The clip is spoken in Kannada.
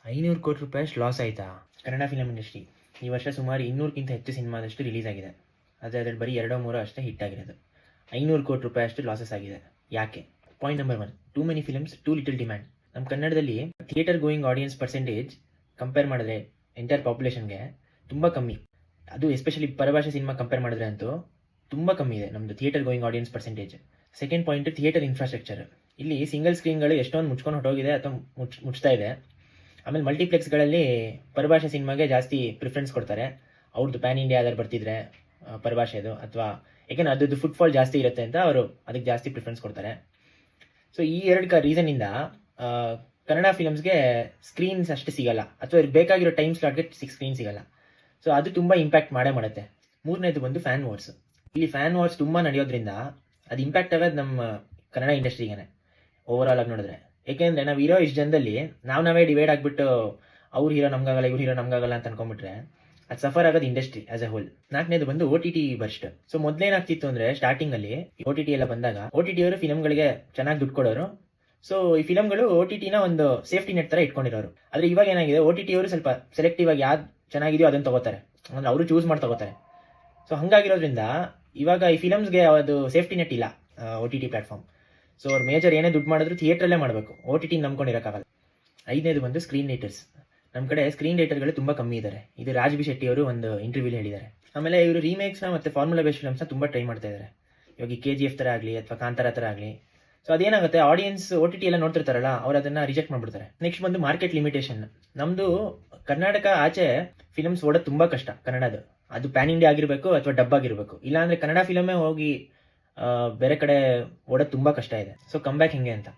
₹500 ಕೋಟಿ ಲಾಸ್ ಆಯಿತಾ ಕನ್ನಡ ಫಿಲಮ್ ಇಂಡಸ್ಟ್ರಿ? ಈ ವರ್ಷ ಸುಮಾರು 200ಕ್ಕಿಂತ ಹೆಚ್ಚು ಸಿನಿಮಾದಷ್ಟು ರಿಲೀಸ್ ಆಗಿದೆ. ಆದರೆ ಅದ್ರಲ್ಲಿ ಬರೀ 2-3 ಅಷ್ಟೇ ಹಿಟ್ ಆಗಿರೋದು. ₹500 ಕೋಟಿ ಅಷ್ಟು ಲಾಸಸ್ ಆಗಿದೆ. ಯಾಕೆ? Point number 1, too many films, two little demand. ನಮ್ಮ ಕನ್ನಡದಲ್ಲಿ theatre going audience percentage compare ಮಾಡಿದ್ರೆ ಎಂಟೈರ್ ಪಾಪ್ಯುಲೇಷನ್ಗೆ ತುಂಬ ಕಮ್ಮಿ. ಅದು ಎಸ್ಪೆಷಲಿ ಪರಭಾಷೆ ಸಿನಿಮಾ ಕಂಪೇರ್ ಮಾಡಿದ್ರೆ ಅಂತೂ ತುಂಬ ಕಮ್ಮಿ ಇದೆ ನಮ್ಮದು theatre going audience percentage. Second point, theatre infrastructure. ಇಲ್ಲಿ ಸಿಂಗಲ್ ಸ್ಕ್ರೀನ್ಗಳು ಎಷ್ಟೊಂದು ಮುಚ್ಕೊಂಡು ಹೊಟ್ಟೋಗಿದೆ ಅಥವಾ ಮುಚ್ತಾ ಇದೆ. ಆಮೇಲೆ ಮಲ್ಟಿಪ್ಲೆಕ್ಸ್ಗಳಲ್ಲಿ ಪರಭಾಷೆ ಸಿನಿಮಾಗೆ ಜಾಸ್ತಿ ಪ್ರಿಫರೆನ್ಸ್ ಕೊಡ್ತಾರೆ. ಅವ್ರದ್ದು ಪ್ಯಾನ್ ಇಂಡಿಯಾ ಯಾವ್ದಾರು ಬರ್ತಿದ್ರೆ ಪರಭಾಷೆದು, ಅಥವಾ ಯಾಕೆಂದ್ರೆ ಅದ್ರದ್ದು ಫುಟ್ಫಾಲ್ ಜಾಸ್ತಿ ಇರುತ್ತೆ ಅಂತ ಅವರು ಅದಕ್ಕೆ ಜಾಸ್ತಿ ಪ್ರಿಫರೆನ್ಸ್ ಕೊಡ್ತಾರೆ. ಸೊ ಈ ಎರಡು ರೀಸನ್ನಿಂದ ಕನ್ನಡ ಫಿಲಮ್ಸ್ಗೆ ಸ್ಕ್ರೀನ್ಸ್ ಅಷ್ಟು ಸಿಗಲ್ಲ, ಅಥವಾ ಇವ್ರಿಗೆ ಬೇಕಾಗಿರೋ ಟೈಮ್ ಸ್ಲಾಟ್ಗೆ ಸ್ಕ್ರೀನ್ ಸಿಗಲ್ಲ. ಸೊ ಅದು ತುಂಬ ಇಂಪ್ಯಾಕ್ಟ್ ಮಾಡೇ ಮಾಡುತ್ತೆ. ಮೂರನೇದು ಬಂದು ಫ್ಯಾನ್ ವಾರ್ಸ್. ಇಲ್ಲಿ ಫ್ಯಾನ್ ವಾರ್ಸ್ ತುಂಬ ನಡೆಯೋದ್ರಿಂದ ಅದು ಇಂಪ್ಯಾಕ್ಟ್ ಆಗೋದು ನಮ್ಮ ಕನ್ನಡ ಇಂಡಸ್ಟ್ರಿಗೇನೆ ಓವರ್ ಆಲ್ ಆಗಿ ನೋಡಿದ್ರೆ. ಏಕೆಂದರೆ ನಾವು ಇರೋ ಇಷ್ಟು ಜನದಲ್ಲಿ ನಾವೇ ಡಿವೈಡ್ ಆಗಿಬಿಟ್ಟು ಅವ್ರ ಹೀರೋ ನಮ್ಗಾಗಲ್ಲ, ಇವ್ರ ಹೀರೋ ನಮ್ಗಾಗಲ್ಲ ಅಂತ ಅನ್ಕೊಂಡ್ಬಿಟ್ರೆ ಅದು ಸಫರ್ ಆಗೋದು ಇಂಡಸ್ಟ್ರಿ ಆಸ್ ಎ ಹೋಲ್. ನಾಲ್ಕನೇದು ಬಂದು OTT ಬರ್ಸ್ಟ್. ಸೊ ಮೊದಲೇನಾಗ್ತಿತ್ತು ಅಂದರೆ ಸ್ಟಾರ್ಟಿಂಗಲ್ಲಿ OTT ಎಲ್ಲ ಬಂದಾಗ OTT ಅವರು ಫಿಲಮ್ಗಳಿಗೆ ಚೆನ್ನಾಗಿ ದುಡ್ಡು ಕೊಡೋರು. ಸೊ ಈ ಫಿಲಮ್ಗಳು OTTನ ಒಂದು ಸೇಫ್ಟಿ ನೆಟ್ ಥರ ಇಟ್ಕೊಂಡಿರೋರು. ಆದರೆ ಇವಾಗ ಏನಾಗಿದೆ, OTT ಅವರು ಸ್ವಲ್ಪ ಸೆಲೆಕ್ಟಿವ್ ಆಗಿ ಯಾವ್ದು ಚೆನ್ನಾಗಿದೆಯೋ ಅದನ್ನು ತಗೋತಾರೆ, ಅಂದರೆ ಅವರು ಚೂಸ್ ಮಾಡಿ ತಗೋತಾರೆ. ಸೊ ಹಂಗಾಗಿರೋದ್ರಿಂದ ಇವಾಗ ಈ ಫಿಲಮ್ಸ್ಗೆ ಅದು ಸೇಫ್ಟಿ ನೆಟ್ ಇಲ್ಲ OTT ಪ್ಲಾಟ್ಫಾರ್ಮ್. ಸೊ ಅವ್ರು ಮೇಜರ್ ಏನೇ ದುಡ್ಡು ಮಾಡಿದ್ರು ಥಿಯೇಟ್ರಲ್ಲೇ ಮಾಡಬೇಕು, OTT ನಂಬ್ಕೊಂಡಿರೋಕ್ಕಾಗಲ್ಲ. ಐದನೇದು ಬಂದು ಸ್ಕ್ರೀನ್ ರೈಟರ್ಸ್. ನಮ್ಮ ಕಡೆ ಸ್ಕ್ರೀನ್ ರೈಟರ್ಗಳು ತುಂಬ ಕಮ್ಮಿ ಇದ್ದಾರೆ. ಇದು ರಾಜ್ ಬಿ ಶೆಟ್ಟಿ ಅವರು ಒಂದು ಇಂಟರ್ವ್ಯೂಲಿ ಹೇಳಿದ್ದಾರೆ. ಆಮೇಲೆ ಇವರು ರೀಮೇಕ್ಸ್ನ ಮತ್ತು ಫಾರ್ಮುಲಾ ಬೇಸ್ಡ್ ಫಿಲಮ್ಸ್ನ ತುಂಬ ಟ್ರೈ ಮಾಡ್ತಾ ಇದ್ದಾರೆ. ಇವಾಗ ಈ KGF ಥರ ಆಗಲಿ ಅಥವಾ ಕಾಂತಾರ ಥರ ಆಗಲಿ. ಸೊ ಅದೇನಾಗುತ್ತೆ, ಆಡಿಯನ್ಸ್ OTT ಎಲ್ಲ ನೋಡ್ತಿರ್ತಾರಲ್ಲ, ಅವ್ರು ಅದನ್ನು ರಿಜೆಕ್ಟ್ ಮಾಡಿಬಿಡ್ತಾರೆ. ನೆಕ್ಸ್ಟ್ ಬಂದು ಮಾರ್ಕೆಟ್ ಲಿಮಿಟೇಷನ್. ನಮ್ಮದು ಕರ್ನಾಟಕ ಆಚೆ ಫಿಲಮ್ಸ್ ಓಡೋದು ತುಂಬ ಕಷ್ಟ. ಕನ್ನಡದು ಅದು ಪ್ಯಾನ್ ಇಂಡಿಯಾ ಆಗಿರಬೇಕು ಅಥವಾ ಡಬ್ ಆಗಿರಬೇಕು, ಇಲ್ಲಾಂದರೆ ಕನ್ನಡ ಫಿಲಮೇ ಹೋಗಿ ಬೇರೆ ಕಡೆ ಓಡೋದು ತುಂಬ ಕಷ್ಟ ಇದೆ. ಸೊ ಕಮ್ ಬ್ಯಾಕ್ ಹೆಂಗೆ ಅಂತ